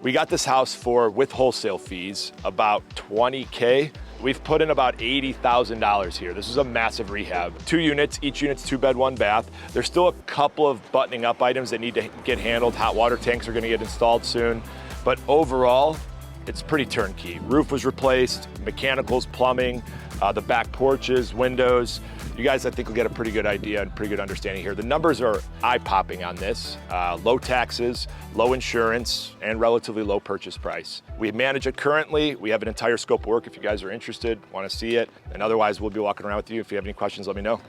We got this house for, with wholesale fees, about $20K. We've put in about $80,000 here. This is a massive rehab. 2 units, each unit's 2 bed, 1 bath. There's still a couple of buttoning up items that need to get handled. Hot water tanks are gonna get installed soon. But overall, it's pretty turnkey. Roof was replaced, mechanicals, plumbing, the back porches, windows. You guys, I think, will get a pretty good idea and pretty good understanding here. The numbers are eye-popping on this. Low taxes, low insurance, and relatively low purchase price. We manage it currently. We have an entire scope of work if you guys are interested, want to see it. And otherwise, we'll be walking around with you. If you have any questions, let me know.